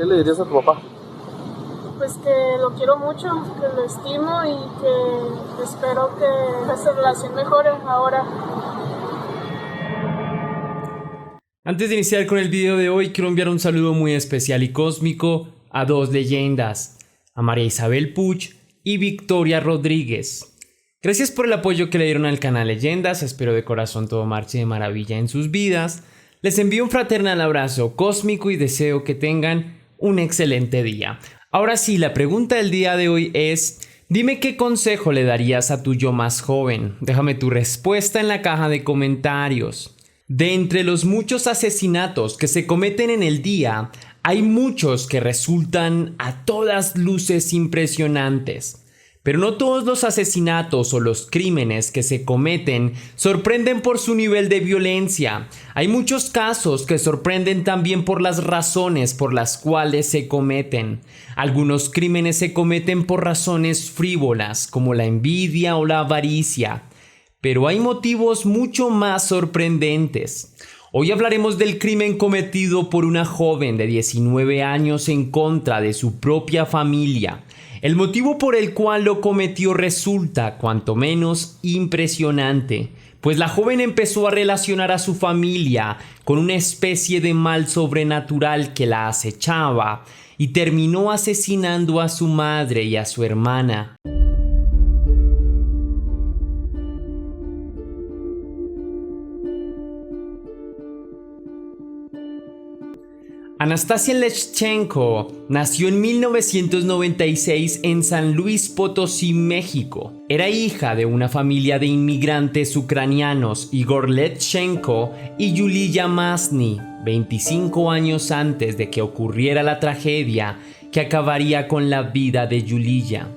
¿Qué le dirías a tu papá? Pues que lo quiero mucho, que lo estimo y que espero que nuestra relación mejore ahora. Antes de iniciar con el video de hoy, quiero enviar un saludo muy especial y cósmico a dos leyendas, a María Isabel Puch y Victoria Rodríguez. Gracias por el apoyo que le dieron al canal Leyendas, espero de corazón todo marche de maravilla en sus vidas. Les envío un fraternal abrazo cósmico y deseo que tengan un excelente día. Ahora sí, la pregunta del día de hoy es: dime qué consejo le darías a tu yo más joven. Déjame tu respuesta en la caja de comentarios. De entre los muchos asesinatos que se cometen en el día, hay muchos que resultan a todas luces impresionantes. Pero no todos los asesinatos o los crímenes que se cometen sorprenden por su nivel de violencia. Hay muchos casos que sorprenden también por las razones por las cuales se cometen. Algunos crímenes se cometen por razones frívolas, como la envidia o la avaricia. Pero hay motivos mucho más sorprendentes. Hoy hablaremos del crimen cometido por una joven de 19 años en contra de su propia familia. El motivo por el cual lo cometió resulta cuanto menos impresionante, pues la joven empezó a relacionar a su familia con una especie de mal sobrenatural que la acechaba y terminó asesinando a su madre y a su hermana. Anastasia Leshchenko nació en 1996 en San Luis Potosí, México. Era hija de una familia de inmigrantes ucranianos, Igor Leshchenko y Yulia Masny, 25 años antes de que ocurriera la tragedia que acabaría con la vida de Yulia.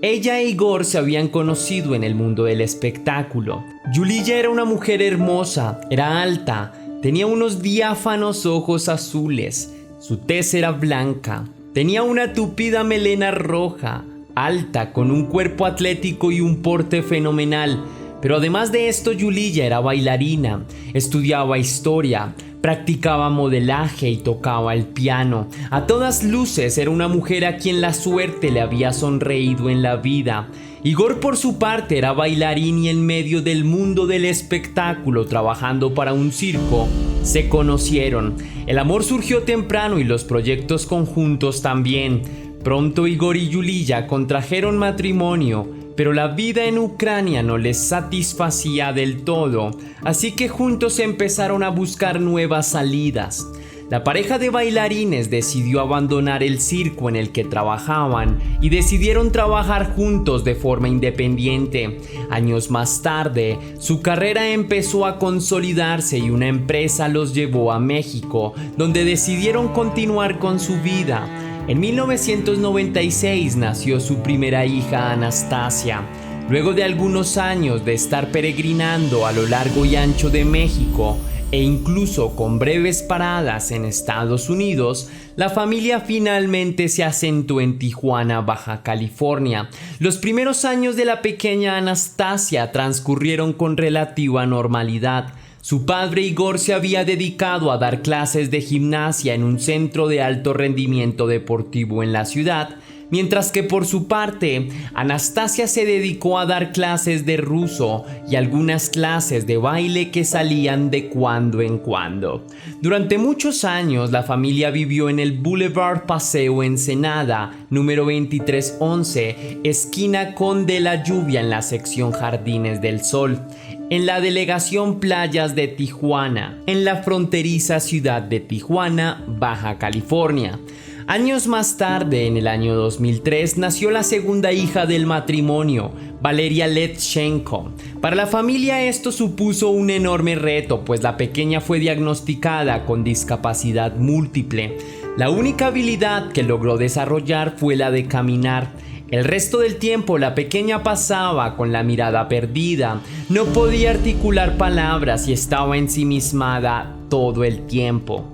Ella e Igor se habían conocido en el mundo del espectáculo. Yulia era una mujer hermosa, era alta, tenía unos diáfanos ojos azules, su tez era blanca, tenía una tupida melena roja, alta, con un cuerpo atlético y un porte fenomenal. Pero además de esto, Yulia era bailarina, estudiaba historia, practicaba modelaje y tocaba el piano. A todas luces era una mujer a quien la suerte le había sonreído en la vida. Igor, por su parte, era bailarín y en medio del mundo del espectáculo, trabajando para un circo, se conocieron. El amor surgió temprano y los proyectos conjuntos también. Pronto Igor y Yulia contrajeron matrimonio, pero la vida en Ucrania no les satisfacía del todo, así que juntos empezaron a buscar nuevas salidas. La pareja de bailarines decidió abandonar el circo en el que trabajaban y decidieron trabajar juntos de forma independiente. Años más tarde, su carrera empezó a consolidarse y una empresa los llevó a México, donde decidieron continuar con su vida. En 1996 nació su primera hija, Anastasia. Luego de algunos años de estar peregrinando a lo largo y ancho de México, e incluso con breves paradas en Estados Unidos, la familia finalmente se asentó en Tijuana, Baja California. Los primeros años de la pequeña Anastasia transcurrieron con relativa normalidad. Su padre Igor se había dedicado a dar clases de gimnasia en un centro de alto rendimiento deportivo en la ciudad, mientras que por su parte, Anastasia se dedicó a dar clases de ruso y algunas clases de baile que salían de cuando en cuando. Durante muchos años, la familia vivió en el Boulevard Paseo Ensenada, número 2311, esquina con de la Lluvia en la sección Jardines del Sol, en la delegación Playas de Tijuana, en la fronteriza ciudad de Tijuana, Baja California. Años más tarde, en el año 2003, nació la segunda hija del matrimonio, Valeria Leshchenko. Para la familia esto supuso un enorme reto, pues la pequeña fue diagnosticada con discapacidad múltiple. La única habilidad que logró desarrollar fue la de caminar. El resto del tiempo la pequeña pasaba con la mirada perdida, no podía articular palabras y estaba ensimismada todo el tiempo.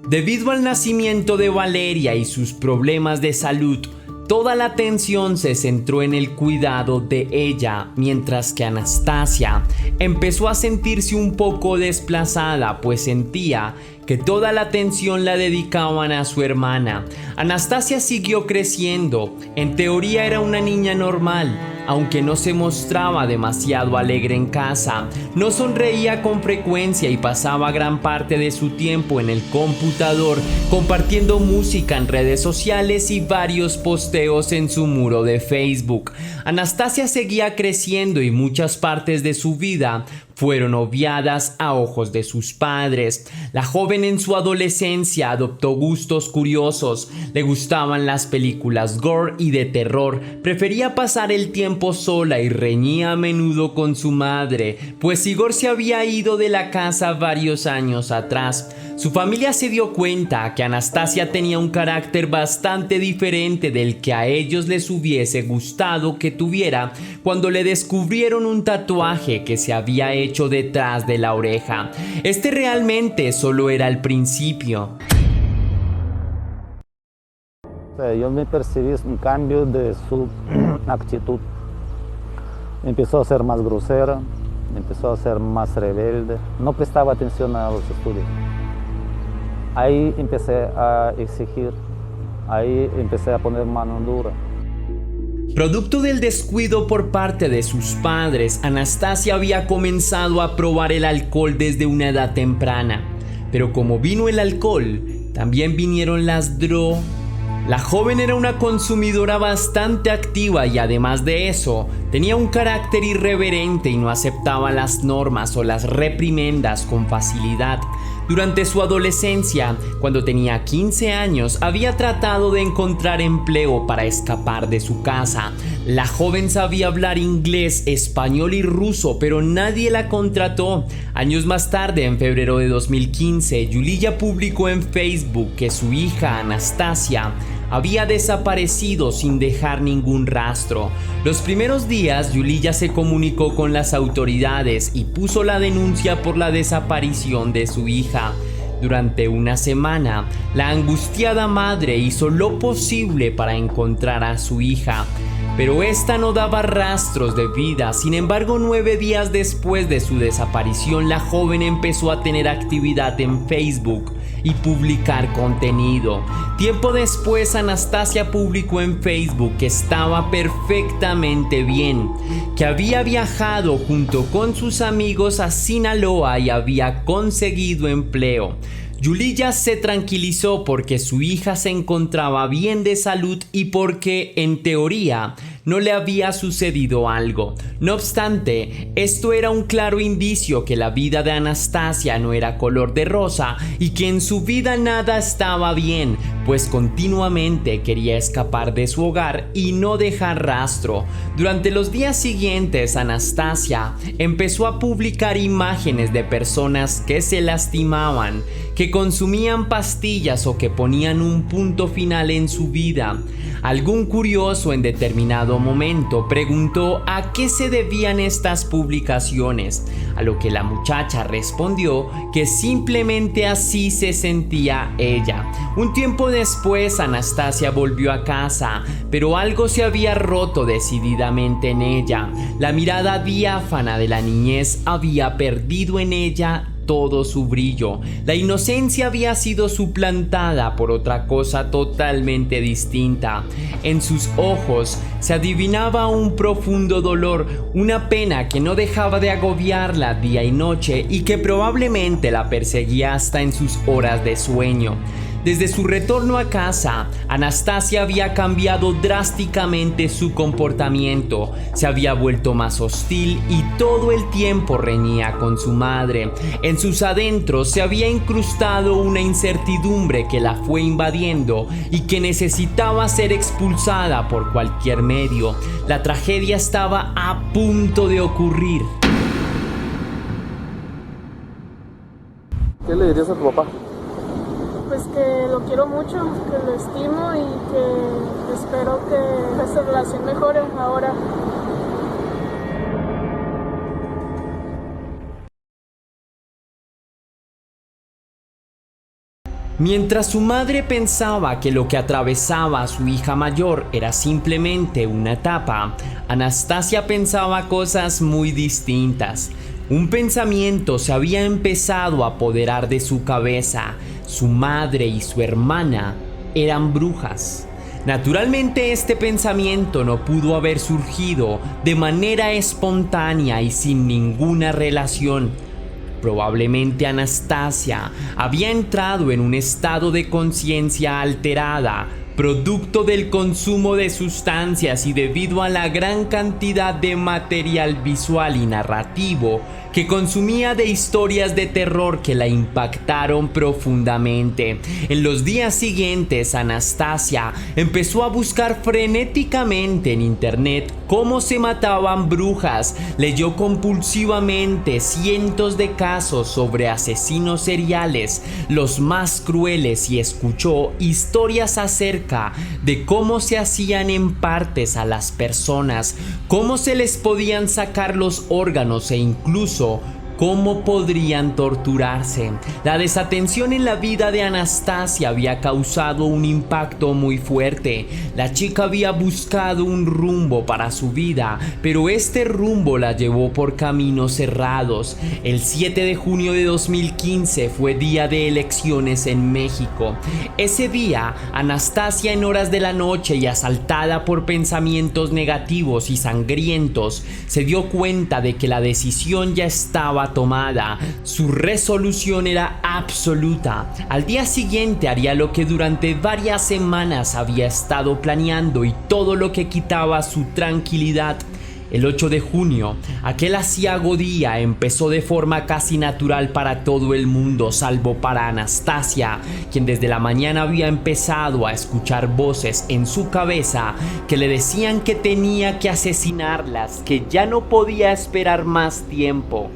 Debido al nacimiento de Valeria y sus problemas de salud, Toda la atención se centró en el cuidado de ella, mientras que Anastasia empezó a sentirse un poco desplazada, pues sentía que toda la atención la dedicaban a su hermana. Anastasia siguió creciendo. En teoría era una niña normal, aunque no se mostraba demasiado alegre en casa. No sonreía con frecuencia y pasaba gran parte de su tiempo en el computador compartiendo música en redes sociales y varios posteos en su muro de Facebook. Anastasia seguía creciendo y muchas partes de su vida fueron obviadas a ojos de sus padres. La joven en su adolescencia adoptó gustos curiosos. Le gustaban las películas gore y de terror. Prefería pasar el tiempo sola y reñía a menudo con su madre, pues Igor se había ido de la casa varios años atrás. Su familia se dio cuenta que Anastasia tenía un carácter bastante diferente del que a ellos les hubiese gustado que tuviera cuando le descubrieron un tatuaje que se había hecho detrás de la oreja. Este realmente solo era el principio. Yo me percibí un cambio de su actitud. Empezó a ser más grosera, empezó a ser más rebelde, no prestaba atención a los estudios. Ahí empecé a exigir, ahí empecé a poner mano dura. Producto del descuido por parte de sus padres, Anastasia había comenzado a probar el alcohol desde una edad temprana. Pero como vino el alcohol, también vinieron las drogas. La joven era una consumidora bastante activa y además de eso, tenía un carácter irreverente y no aceptaba las normas o las reprimendas con facilidad. Durante su adolescencia, cuando tenía 15 años, había tratado de encontrar empleo para escapar de su casa. La joven sabía hablar inglés, español y ruso, pero nadie la contrató. Años más tarde, en febrero de 2015, Yulia publicó en Facebook que su hija Anastasia había desaparecido sin dejar ningún rastro. Los primeros días, Yulia se comunicó con las autoridades y puso la denuncia por la desaparición de su hija. Durante una semana, la angustiada madre hizo lo posible para encontrar a su hija, pero esta no daba rastros de vida. Sin embargo, 9 días después de su desaparición, la joven empezó a tener actividad en Facebook y publicar contenido. Tiempo después, Anastasia publicó en Facebook que estaba perfectamente bien, que había viajado junto con sus amigos a Sinaloa y había conseguido empleo. Yulia se tranquilizó porque su hija se encontraba bien de salud y porque, en teoría, no le había sucedido algo. No obstante, esto era un claro indicio que la vida de Anastasia no era color de rosa y que en su vida nada estaba bien, pues continuamente quería escapar de su hogar y no dejar rastro. Durante los días siguientes, Anastasia empezó a publicar imágenes de personas que se lastimaban, que consumían pastillas o que ponían un punto final en su vida. Algún curioso en determinado momento preguntó a qué se debían estas publicaciones, a lo que la muchacha respondió que simplemente así se sentía ella. Un tiempo después, Anastasia volvió a casa, pero algo se había roto decididamente en ella. La mirada diáfana de la niñez había perdido en ella todo su brillo. La inocencia había sido suplantada por otra cosa totalmente distinta. En sus ojos se adivinaba un profundo dolor, una pena que no dejaba de agobiarla día y noche y que probablemente la perseguía hasta en sus horas de sueño. Desde su retorno a casa, Anastasia había cambiado drásticamente su comportamiento. Se había vuelto más hostil y todo el tiempo reñía con su madre. En sus adentros se había incrustado una incertidumbre que la fue invadiendo y que necesitaba ser expulsada por cualquier medio. La tragedia estaba a punto de ocurrir. ¿Qué le dirías a tu papá? Pues que lo quiero mucho, que lo estimo y que espero que esta relación mejore ahora. Mientras su madre pensaba que lo que atravesaba a su hija mayor era simplemente una etapa, Anastasia pensaba cosas muy distintas. Un pensamiento se había empezado a apoderar de su cabeza. Su madre y su hermana eran brujas. Naturalmente, este pensamiento no pudo haber surgido de manera espontánea y sin ninguna relación. Probablemente Anastasia había entrado en un estado de conciencia alterada, producto del consumo de sustancias y debido a la gran cantidad de material visual y narrativo que consumía de historias de terror que la impactaron profundamente. En los días siguientes, Anastasia empezó a buscar frenéticamente en internet cómo se mataban brujas, leyó compulsivamente cientos de casos sobre asesinos seriales, los más crueles, y escuchó historias acerca de cómo se hacían en partes a las personas, cómo se les podían sacar los órganos e incluso cómo podrían torturarse. La desatención en la vida de Anastasia había causado un impacto muy fuerte. La chica había buscado un rumbo para su vida, pero este rumbo la llevó por caminos cerrados. El 7 de junio de 2015 fue día de elecciones en México. Ese día, Anastasia, en horas de la noche y asaltada por pensamientos negativos y sangrientos, se dio cuenta de que la decisión ya estaba tomada. Su resolución era absoluta. Al día siguiente haría lo que durante varias semanas había estado planeando y todo lo que quitaba su tranquilidad. El 8 de junio, aquel aciago día empezó de forma casi natural para todo el mundo, salvo para Anastasia, quien desde la mañana había empezado a escuchar voces en su cabeza que le decían que tenía que asesinarlas, que ya no podía esperar más tiempo.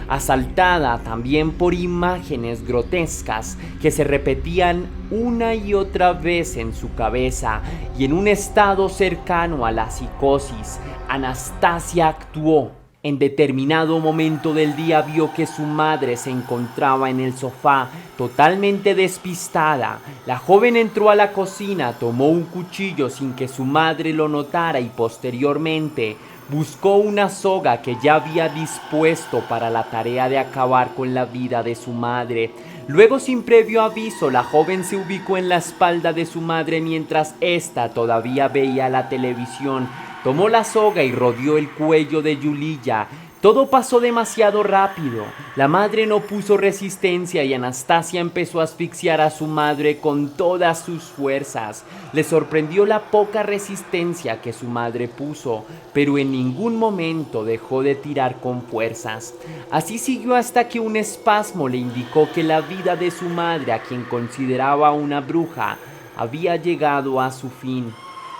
Asaltada también por imágenes grotescas que se repetían una y otra vez en su cabeza y en un estado cercano a la psicosis, Anastasia actuó. En determinado momento del día vio que su madre se encontraba en el sofá, totalmente despistada. La joven entró a la cocina, tomó un cuchillo sin que su madre lo notara y posteriormente buscó una soga que ya había dispuesto para la tarea de acabar con la vida de su madre. Luego, sin previo aviso, la joven se ubicó en la espalda de su madre mientras ésta todavía veía la televisión. Tomó la soga y rodeó el cuello de Yuliya. Todo pasó demasiado rápido. La madre no puso resistencia y Anastasia empezó a asfixiar a su madre con todas sus fuerzas. Le sorprendió la poca resistencia que su madre puso, pero en ningún momento dejó de tirar con fuerzas. Así siguió hasta que un espasmo le indicó que la vida de su madre, a quien consideraba una bruja, había llegado a su fin.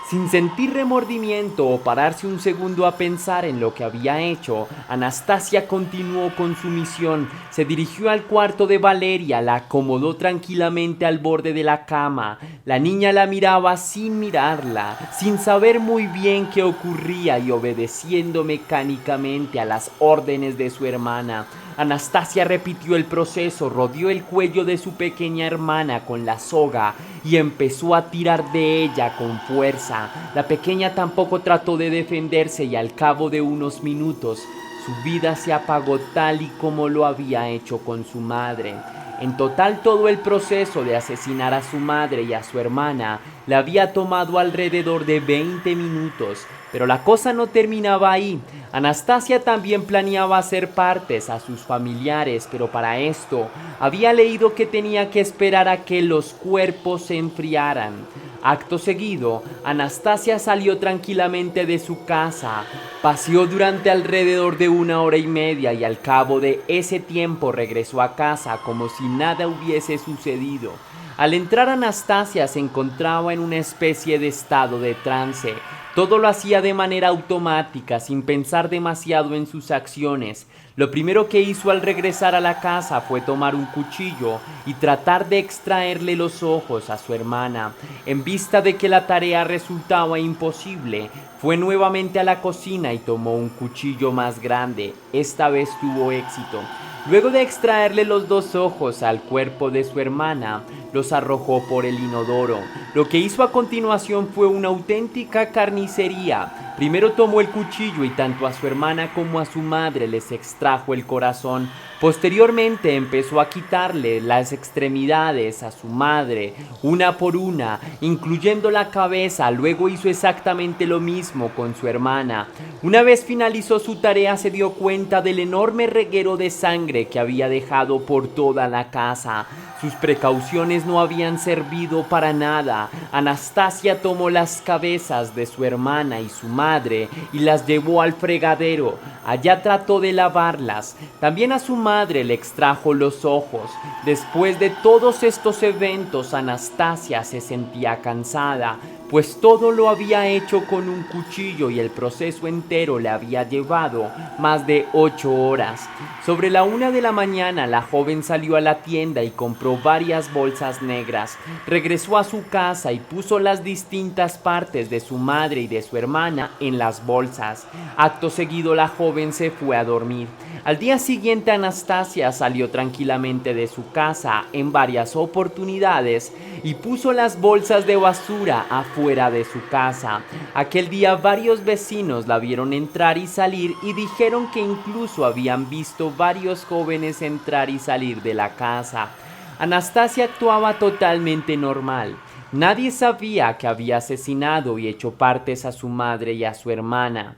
Sin sentir remordimiento o pararse un segundo a pensar en lo que había hecho, Anastasia continuó con su misión. Se dirigió al cuarto de Valeria, la acomodó tranquilamente al borde de la cama. La niña la miraba sin mirarla, sin saber muy bien qué ocurría y obedeciendo mecánicamente a las órdenes de su hermana. Anastasia repitió el proceso, rodeó el cuello de su pequeña hermana con la soga y empezó a tirar de ella con fuerza. La pequeña tampoco trató de defenderse y al cabo de unos minutos su vida se apagó tal y como lo había hecho con su madre. En total, todo el proceso de asesinar a su madre y a su hermana le había tomado alrededor de 20 minutos. Pero la cosa no terminaba ahí. Anastasia también planeaba hacer partes a sus familiares, pero para esto había leído que tenía que esperar a que los cuerpos se enfriaran. Acto seguido, Anastasia salió tranquilamente de su casa, paseó durante alrededor de 1 hora y media y al cabo de ese tiempo regresó a casa como si nada hubiese sucedido. Al entrar, Anastasia se encontraba en una especie de estado de trance. Todo lo hacía de manera automática, sin pensar demasiado en sus acciones. Lo primero que hizo al regresar a la casa fue tomar un cuchillo y tratar de extraerle los ojos a su hermana. En vista de que la tarea resultaba imposible, fue nuevamente a la cocina y tomó un cuchillo más grande. Esta vez tuvo éxito. Luego de extraerle los 2 ojos al cuerpo de su hermana, los arrojó por el inodoro. Lo que hizo a continuación fue una auténtica carnicería. Primero tomó el cuchillo y tanto a su hermana como a su madre les extrajo el corazón. Posteriormente empezó a quitarle las extremidades a su madre, una por una, incluyendo la cabeza. Luego hizo exactamente lo mismo con su hermana. Una vez finalizó su tarea, se dio cuenta del enorme reguero de sangre que había dejado por toda la casa. Sus precauciones no habían servido para nada. Anastasia tomó las cabezas de su hermana y su madre y las llevó al fregadero. Allá trató de lavarlas. También a su madre le extrajo los ojos. Después de todos estos eventos, Anastasia se sentía cansada, pues todo lo había hecho con un cuchillo y el proceso entero le había llevado más de 8 horas. Sobre la 1 de la mañana, la joven salió a la tienda y compró varias bolsas negras. Regresó a su casa y puso las distintas partes de su madre y de su hermana en las bolsas. Acto seguido, la joven se fue a dormir. Al día siguiente, Anastasia salió tranquilamente de su casa en varias oportunidades y puso las bolsas de basura afuera de su casa. Aquel día varios vecinos la vieron entrar y salir y dijeron que incluso habían visto varios jóvenes entrar y salir de la casa. Anastasia actuaba totalmente normal. Nadie sabía que había asesinado y hecho partes a su madre y a su hermana.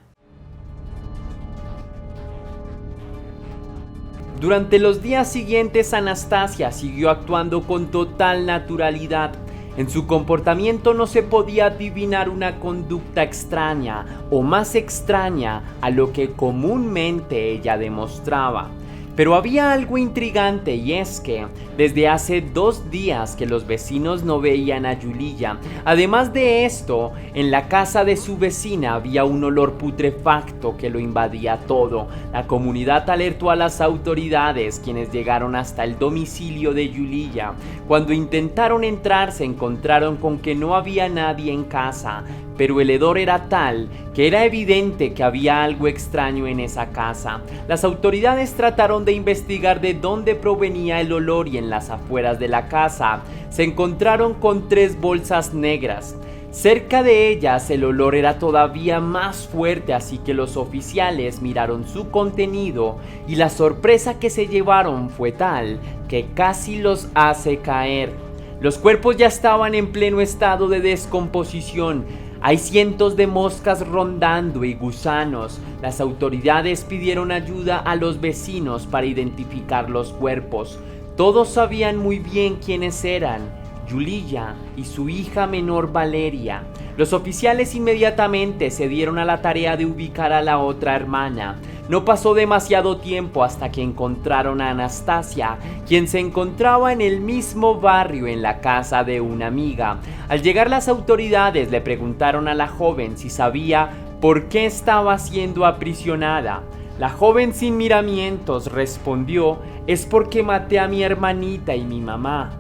Durante los días siguientes, Anastasia siguió actuando con total naturalidad. En su comportamiento no se podía adivinar una conducta extraña o más extraña a lo que comúnmente ella demostraba. Pero había algo intrigante, y es que desde hace 2 días que los vecinos no veían a Yuliya. Además de esto, en la casa de su vecina había un olor putrefacto que lo invadía todo. La comunidad alertó a las autoridades, quienes llegaron hasta el domicilio de Yuliya. Cuando intentaron entrar, se encontraron con que no había nadie en casa, pero el hedor era tal que era evidente que había algo extraño en esa casa. Las autoridades trataron de investigar de dónde provenía el olor y en las afueras de la casa se encontraron con 3 bolsas negras. Cerca de ellas el olor era todavía más fuerte, así que los oficiales miraron su contenido y la sorpresa que se llevaron fue tal que casi los hace caer. Los cuerpos ya estaban en pleno estado de descomposición. Hay cientos de moscas rondando y gusanos. Las autoridades pidieron ayuda a los vecinos para identificar los cuerpos. Todos sabían muy bien quiénes eran: Yuliya y su hija menor Valeria. Los oficiales inmediatamente se dieron a la tarea de ubicar a la otra hermana. No pasó demasiado tiempo hasta que encontraron a Anastasia, quien se encontraba en el mismo barrio en la casa de una amiga. Al llegar las autoridades le preguntaron a la joven si sabía por qué estaba siendo aprisionada. La joven sin miramientos respondió: "Es porque maté a mi hermanita y mi mamá".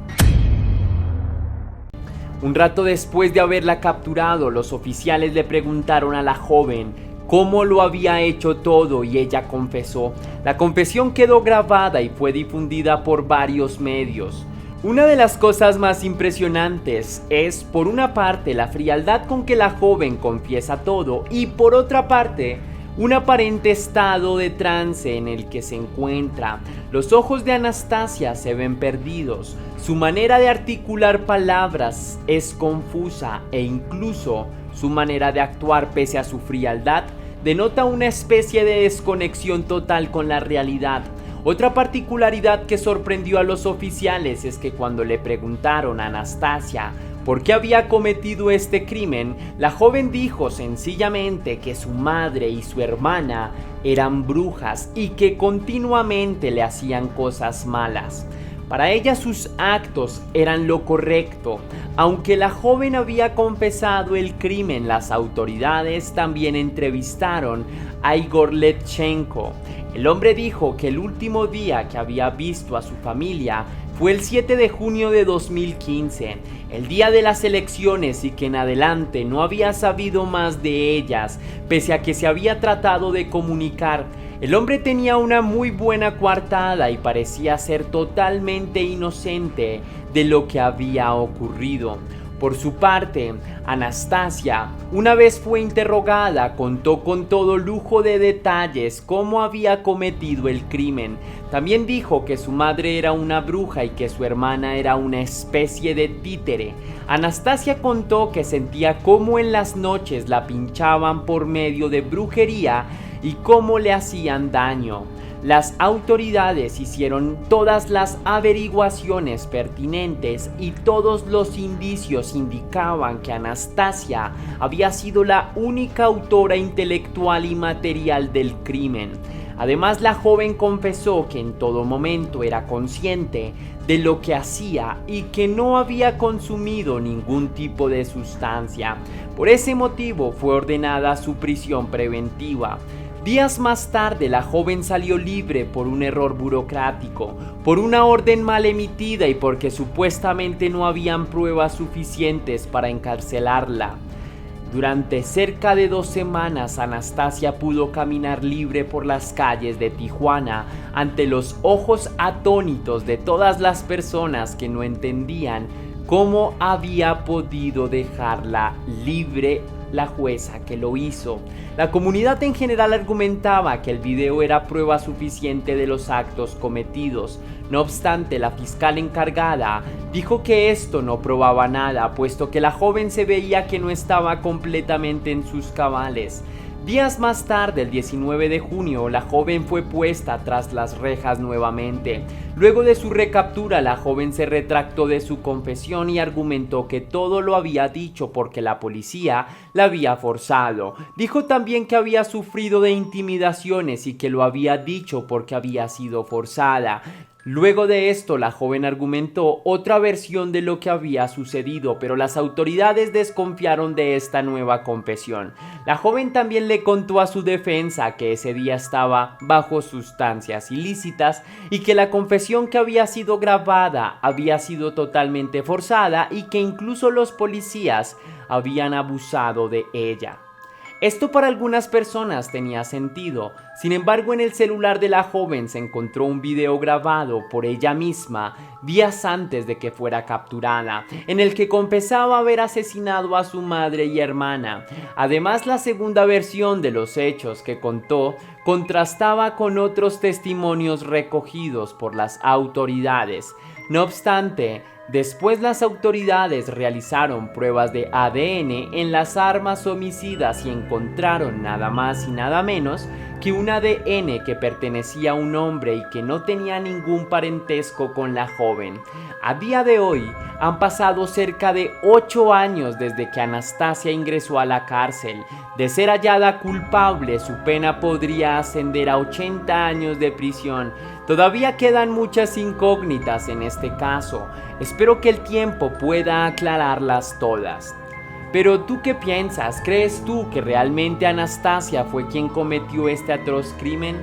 Un rato después de haberla capturado, los oficiales le preguntaron a la joven cómo lo había hecho todo y ella confesó. La confesión quedó grabada y fue difundida por varios medios. Una de las cosas más impresionantes es, por una parte, la frialdad con que la joven confiesa todo y, por otra parte, un aparente estado de trance en el que se encuentra. Los ojos de Anastasia se ven perdidos, su manera de articular palabras es confusa e incluso su manera de actuar, pese a su frialdad, denota una especie de desconexión total con la realidad. Otra particularidad que sorprendió a los oficiales es que cuando le preguntaron a Anastasia por qué había cometido este crimen, la joven dijo sencillamente que su madre y su hermana eran brujas y que continuamente le hacían cosas malas. Para ella sus actos eran lo correcto. Aunque la joven había confesado el crimen, las autoridades también entrevistaron a Igor Letchenko. El hombre dijo que el último día que había visto a su familia fue el 7 de junio de 2015, el día de las elecciones, y que en adelante no había sabido más de ellas, pese a que se había tratado de comunicar. El hombre tenía una muy buena coartada y parecía ser totalmente inocente de lo que había ocurrido. Por su parte, Anastasia, una vez fue interrogada, contó con todo lujo de detalles cómo había cometido el crimen. También dijo que su madre era una bruja y que su hermana era una especie de títere. Anastasia contó que sentía cómo en las noches la pinchaban por medio de brujería y cómo le hacían daño. Las autoridades hicieron todas las averiguaciones pertinentes y todos los indicios indicaban que Anastasia había sido la única autora intelectual y material del crimen. Además, la joven confesó que en todo momento era consciente de lo que hacía y que no había consumido ningún tipo de sustancia. Por ese motivo fue ordenada su prisión preventiva. Días más tarde, la joven salió libre por un error burocrático, por una orden mal emitida y porque supuestamente no habían pruebas suficientes para encarcelarla. Durante cerca de 2 semanas, Anastasia pudo caminar libre por las calles de Tijuana ante los ojos atónitos de todas las personas que no entendían cómo había podido dejarla libre la jueza que lo hizo. La comunidad en general argumentaba que el video era prueba suficiente de los actos cometidos. No obstante, la fiscal encargada dijo que esto no probaba nada, puesto que la joven se veía que no estaba completamente en sus cabales. Días más tarde, el 19 de junio, la joven fue puesta tras las rejas nuevamente. Luego de su recaptura, la joven se retractó de su confesión y argumentó que todo lo había dicho porque la policía la había forzado. Dijo también que había sufrido de intimidaciones y que lo había dicho porque había sido forzada. Luego de esto, la joven argumentó otra versión de lo que había sucedido, pero las autoridades desconfiaron de esta nueva confesión. La joven también le contó a su defensa que ese día estaba bajo sustancias ilícitas y que la confesión que había sido grabada había sido totalmente forzada y que incluso los policías habían abusado de ella. Esto para algunas personas tenía sentido. Sin embargo, en el celular de la joven se encontró un video grabado por ella misma días antes de que fuera capturada, en el que confesaba haber asesinado a su madre y hermana. Además, la segunda versión de los hechos que contó contrastaba con otros testimonios recogidos por las autoridades. No obstante, después las autoridades realizaron pruebas de ADN en las armas homicidas y encontraron nada más y nada menos que un ADN que pertenecía a un hombre y que no tenía ningún parentesco con la joven. A día de hoy han pasado cerca de 8 años desde que Anastasia ingresó a la cárcel. De ser hallada culpable, su pena podría ascender a 80 años de prisión. Todavía quedan muchas incógnitas en este caso. Espero que el tiempo pueda aclararlas todas. Pero ¿tú qué piensas? ¿Crees tú que realmente Anastasia fue quien cometió este atroz crimen?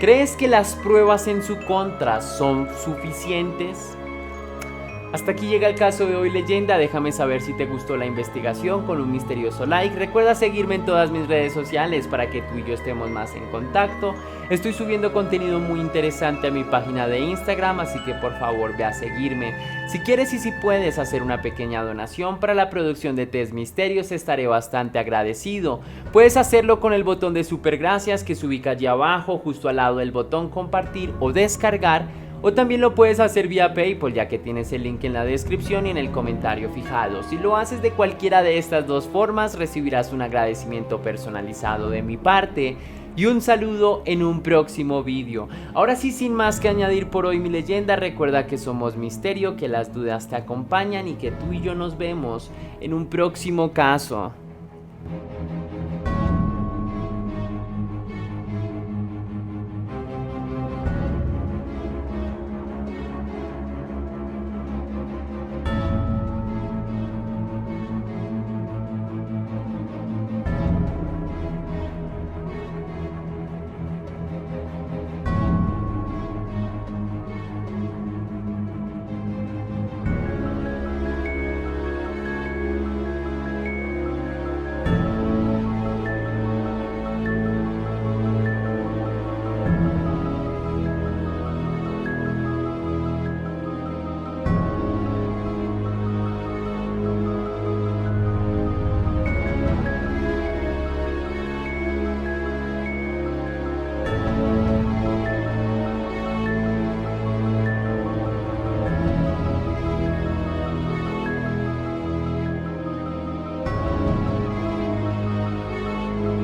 ¿Crees que las pruebas en su contra son suficientes? Hasta aquí llega el caso de hoy, leyenda. Déjame saber si te gustó la investigación con un misterioso like. Recuerda seguirme en todas mis redes sociales para que tú y yo estemos más en contacto. Estoy subiendo contenido muy interesante a mi página de Instagram, así que por favor ve a seguirme. Si quieres y si puedes hacer una pequeña donación para la producción de Test Misterios, estaré bastante agradecido. Puedes hacerlo con el botón de super gracias que se ubica allí abajo, justo al lado del botón compartir o descargar. O también lo puedes hacer vía PayPal, ya que tienes el link en la descripción y en el comentario fijado. Si lo haces de cualquiera de estas dos formas, recibirás un agradecimiento personalizado de mi parte y un saludo en un próximo vídeo. Ahora sí, sin más que añadir por hoy, mi leyenda, recuerda que somos misterio, que las dudas te acompañan y que tú y yo nos vemos en un próximo caso.